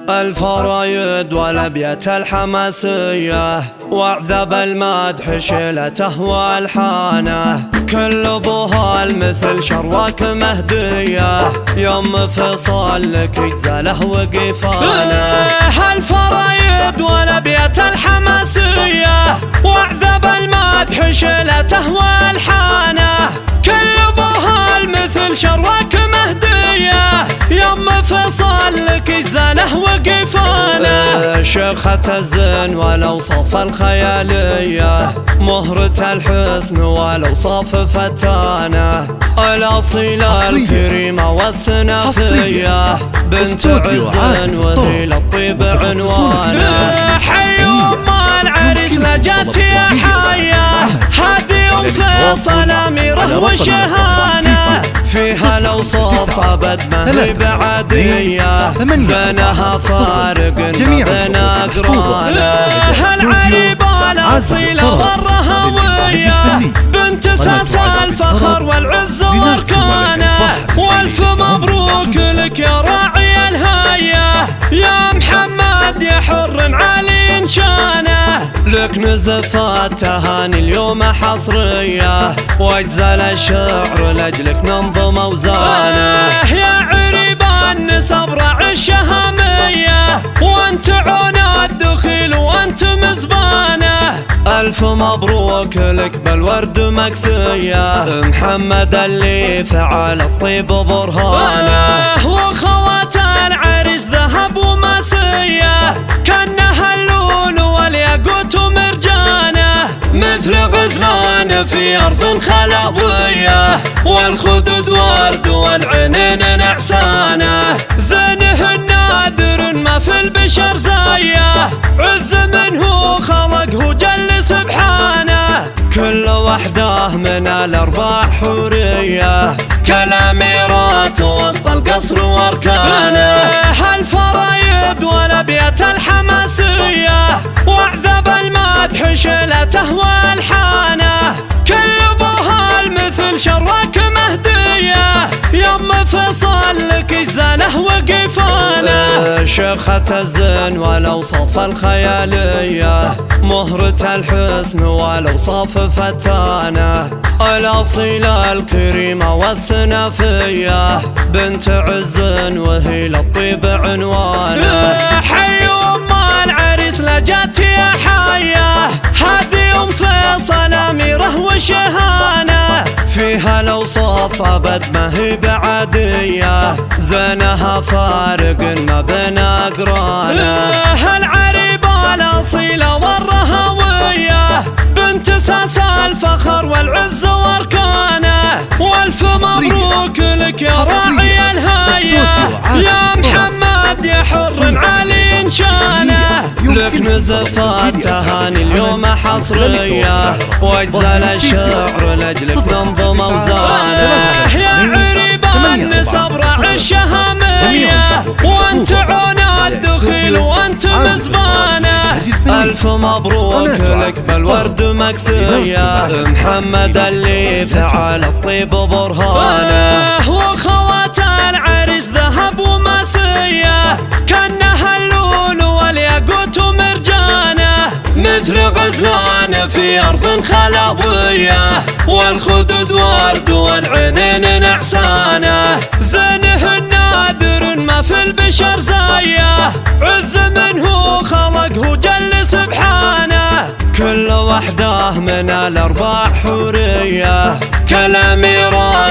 الفرايد والابيات الحماسية واعذب المدح شيلته والحانه، كل ابوها المثل شرواك مهديه، يوم فصل لك يجزاله وقفانه. الفرايد والابيات الحماسية واعذب المدح شيلته والحانه، كل ابوها المثل شرواك مهديه، يوم فصل لك يجزاله وقفانه. شيخة الزين والاوصاف الخياليه، مهرة الحسن والاوصاف فتانه، الاصيلة الكريمة والسنافية، بنت عز وهي للطيب عنوانه. حي ام العريس لجت يا حياه، هذه ام فيصل اميره وشهانه، فيها الاوصاف ابد ما هي بعاديه، زينها فارق ما بين اقرانه. العريبه الاصيله والرهويه، بنت ساس الفخر والعز واركانه، والف مبروك لك يا راعي الهايه، يا محمد يا حر علي شانه، لك نزفات تهاني اليوم حصريه، واجزل الشعر لاجلك ننظم اوزانه. يا عريبه النسب راعي الشهاميه، وانت عون الدخيل وانت مزبانه، الف مبروك لك بالورد مكسيه، محمد اللي فعل الطيب برهانه. وخوات العريس ذهب وماسيه، كانها اللؤلؤ والياقوت ومرجانه، مثل غزلان في ارض خلويه، والخدود ورد والعنين نعسانه، زينه النادر ما في البشر زايه، عز منه خلقه جل سبحانه، كل وحده من الارباع حوريه، كالاميرات وسط القصر واركانه. الفرايد والابيات الحماسيه واعذب المدح شيلته والحانه، كل ابوها المثل شرواك مهديه، يوم فصل لك يجزاله وقفانه. شيخة الزين والاوصاف الخياليه، مهرة الحسن والاوصاف فتانه، الاصيلة الكريمة والسنافية، بنت عز وهي للطيب عنوانه. حي ام العريس لجت يا حياه، هذه ام فيصل اميره وشهانه، فيها الاوصاف ابد ما هي بعاديه، زينها فارق ما بين اقرانه. العريبه الاصيله والرهويه، بنت ساس الفخر والعز واركانه، والف مبروك لك يا راعي الهايه، يا محمد يا حر علي شانه، لك نزفات تهاني اليوم حصريه، واجزل الشعر لاجلك ننظم اوزانه. يا عريبه النسب راعي الشهاميه، وانت عون الدخيل وانت مزبانه، الف مبروك لك بالورد مكسيه، محمد اللي فعل الطيب برهانه. وخوات العريس ذهب وماسيه، كانها اللؤلؤ والياقوت ومرجانه، مثل غزلان في ارض خلويه، والخدود ورد والعنين نعسانه، زينه النادر ما في البشر زايه، عز منه خلقه جل سبحانه، كل وحده من الارباع حوريه، كالاميرات